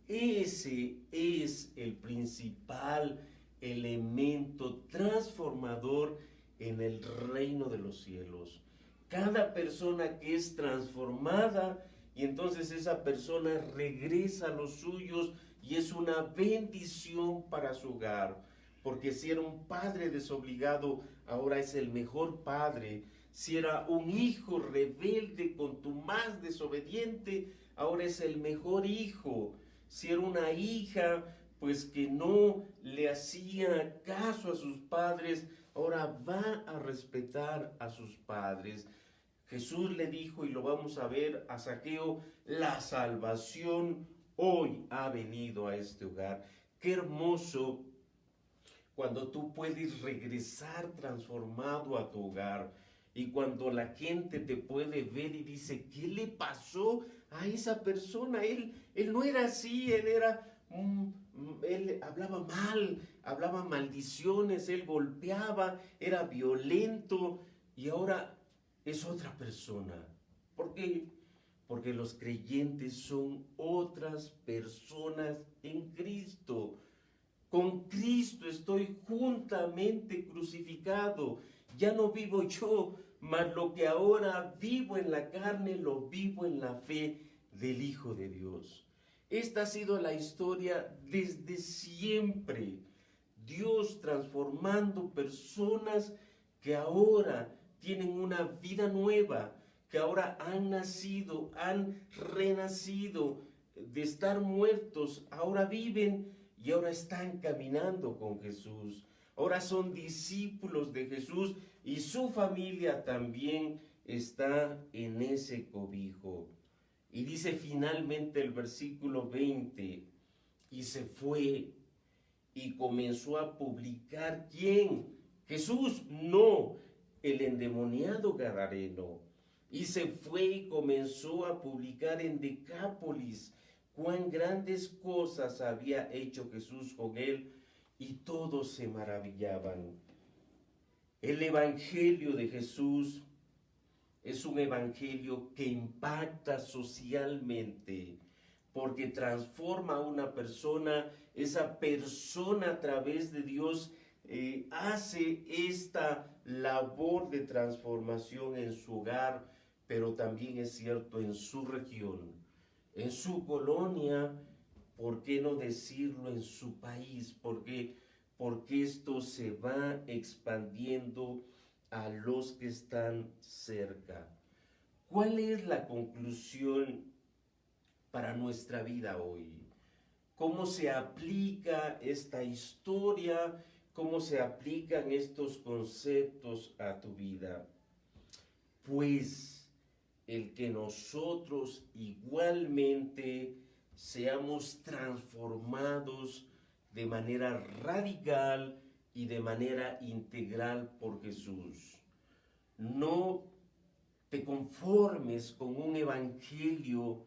S1: Ese es el principal elemento transformador en el reino de los cielos. Cada persona que es transformada, y entonces esa persona regresa a los suyos y es una bendición para su hogar. Porque si era un padre desobligado, ahora es el mejor padre. Si era un hijo rebelde, contumaz, desobediente, ahora es el mejor hijo. Si era una hija pues que no le hacía caso a sus padres, ahora va a respetar a sus padres. Jesús le dijo, y lo vamos a ver a Zaqueo, la salvación hoy ha venido a este hogar. Qué hermoso cuando tú puedes regresar transformado a tu hogar y cuando la gente te puede ver y dice, ¿qué le pasó a esa persona? Él no era así, él hablaba maldiciones, él golpeaba, era violento y ahora es otra persona. ¿Por qué? Porque los creyentes son otras personas en Cristo. Con Cristo estoy juntamente crucificado. Ya no vivo yo, mas lo que ahora vivo en la carne, lo vivo en la fe del Hijo de Dios. Esta ha sido la historia desde siempre. Dios transformando personas que ahora tienen una vida nueva, que ahora han nacido, han renacido de estar muertos, ahora viven y ahora están caminando con Jesús. Ahora son discípulos de Jesús y su familia también está en ese cobijo. Y dice finalmente el versículo 20, y se fue y comenzó a publicar, ¿quién? Jesús, no, el endemoniado gadareno. Y se fue y comenzó a publicar en Decápolis cuán grandes cosas había hecho Jesús con él, y todos se maravillaban. El evangelio de Jesús es un evangelio que impacta socialmente, porque transforma a una persona. Esa persona a través de Dios hace esta labor de transformación en su hogar, pero también es cierto en su región, en su colonia, ¿por qué no decirlo en su país? Porque esto se va expandiendo a los que están cerca. ¿Cuál es la conclusión para nuestra vida hoy? ¿Cómo se aplica esta historia? ¿Cómo se aplican estos conceptos a tu vida? Pues el que nosotros igualmente seamos transformados de manera radical y de manera integral por Jesús. No te conformes con un evangelio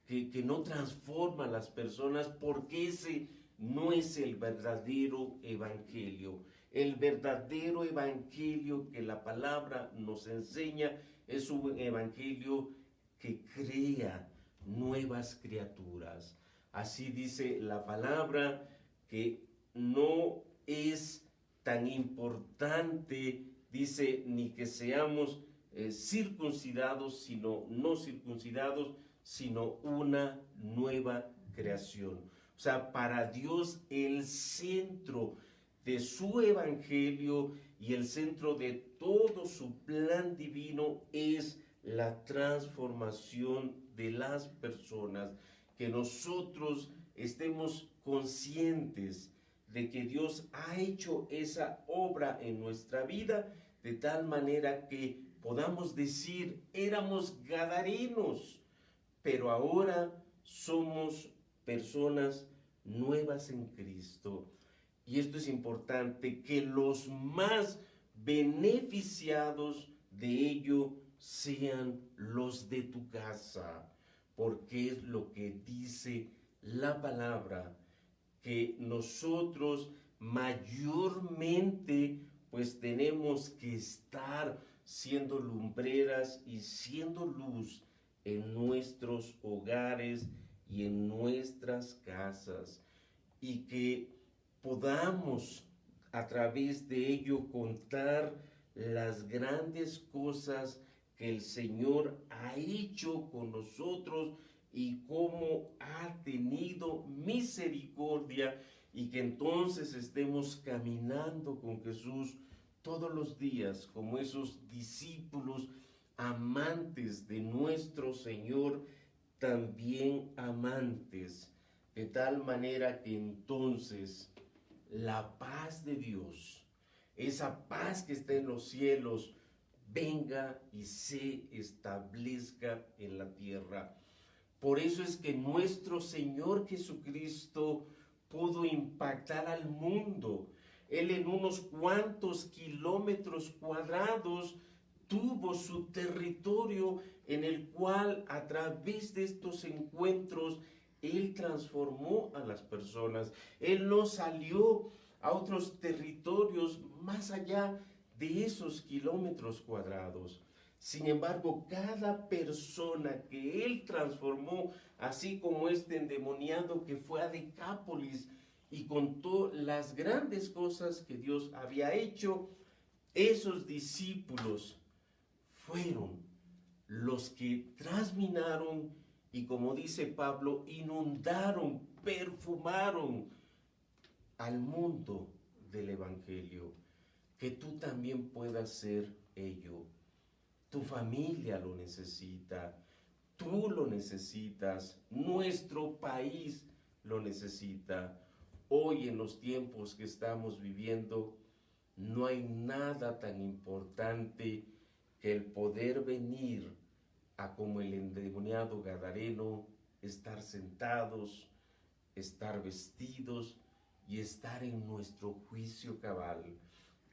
S1: que no transforma a las personas, porque ese no es el verdadero evangelio. El verdadero evangelio que la palabra nos enseña es un evangelio que crea nuevas criaturas. Así dice la palabra, que no es tan importante, dice, ni que seamos circuncidados, sino no circuncidados, sino una nueva creación. O sea, para Dios el centro de su evangelio y el centro de todo su plan divino es la transformación de las personas, que nosotros estemos conscientes de que Dios ha hecho esa obra en nuestra vida, de tal manera que podamos decir, éramos gadarenos, pero ahora somos personas nuevas en Cristo. Y esto es importante, que los más beneficiados de ello sean los de tu casa, porque es lo que dice la palabra, que nosotros mayormente pues tenemos que estar siendo lumbreras y siendo luz en nuestros hogares y en nuestras casas, y que podamos a través de ello contar las grandes cosas que el Señor ha hecho con nosotros y cómo ha tenido misericordia, y que entonces estemos caminando con Jesús todos los días como esos discípulos amantes de nuestro Señor, también amantes de tal manera que entonces la paz de Dios, esa paz que está en los cielos, venga y se establezca en la tierra. Por eso es que nuestro Señor Jesucristo pudo impactar al mundo. Él en unos cuantos kilómetros cuadrados tuvo su territorio en el cual a través de estos encuentros Él transformó a las personas. Él no salió a otros territorios más allá de esos kilómetros cuadrados. Sin embargo, cada persona que Él transformó, así como este endemoniado que fue a Decápolis y contó las grandes cosas que Dios había hecho, esos discípulos fueron los que transminaron y, como dice Pablo, inundaron, perfumaron al mundo del Evangelio. Que tú también puedas ser ello. Tu familia lo necesita, tú lo necesitas, nuestro país lo necesita. Hoy, en los tiempos que estamos viviendo, no hay nada tan importante que el poder venir a, como el endemoniado gadareno, estar sentados, estar vestidos y estar en nuestro juicio cabal,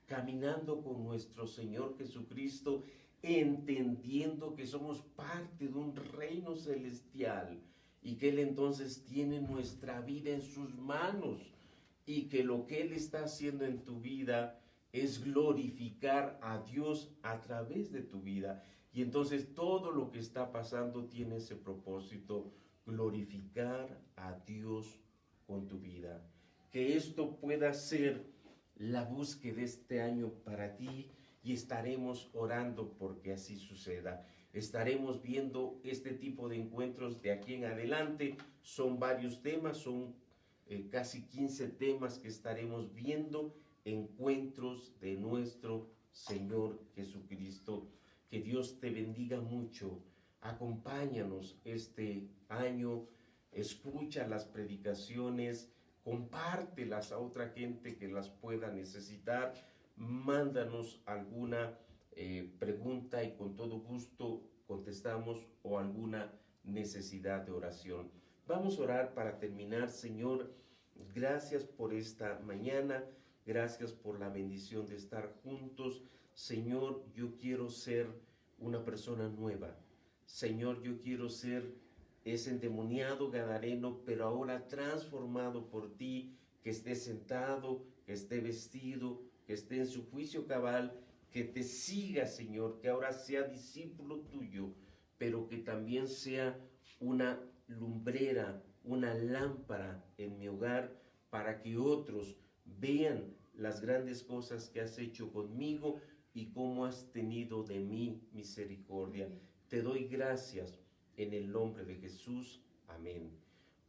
S1: caminando con nuestro Señor Jesucristo, entendiendo que somos parte de un reino celestial y que Él entonces tiene nuestra vida en sus manos y que lo que Él está haciendo en tu vida es glorificar a Dios a través de tu vida. Y entonces todo lo que está pasando tiene ese propósito: glorificar a Dios con tu vida. Que esto pueda ser la búsqueda de este año para ti, y estaremos orando porque así suceda. Estaremos viendo este tipo de encuentros de aquí en adelante. Son varios temas, son casi 15 temas que estaremos viendo, encuentros de nuestro Señor Jesucristo. Que Dios te bendiga mucho. Acompáñanos este año, escucha las predicaciones, compártelas a otra gente que las pueda necesitar. Mándanos alguna pregunta y con todo gusto contestamos, o alguna necesidad de oración. Vamos a orar para terminar. Señor, gracias por esta mañana, gracias por la bendición de estar juntos. Señor, yo quiero ser una persona nueva. Señor, yo quiero ser ese endemoniado gadareno, pero ahora transformado por ti, que esté sentado, que esté vestido, que esté en su juicio cabal, que te siga, Señor, que ahora sea discípulo tuyo, pero que también sea una lumbrera, una lámpara en mi hogar, para que otros vean las grandes cosas que has hecho conmigo y cómo has tenido de mí misericordia. Te doy gracias en el nombre de Jesús. Amén.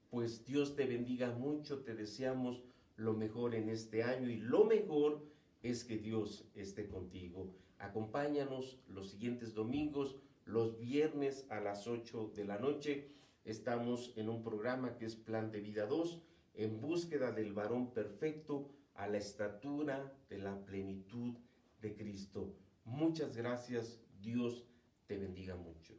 S1: Pues Dios te bendiga mucho, te deseamos lo mejor en este año, y lo mejor es que Dios esté contigo. Acompáñanos los siguientes domingos, los viernes a las 8 de la noche. Estamos en un programa que es Plan de Vida 2, en búsqueda del varón perfecto, a la estatura de la plenitud de Cristo. Muchas gracias. Dios te bendiga mucho.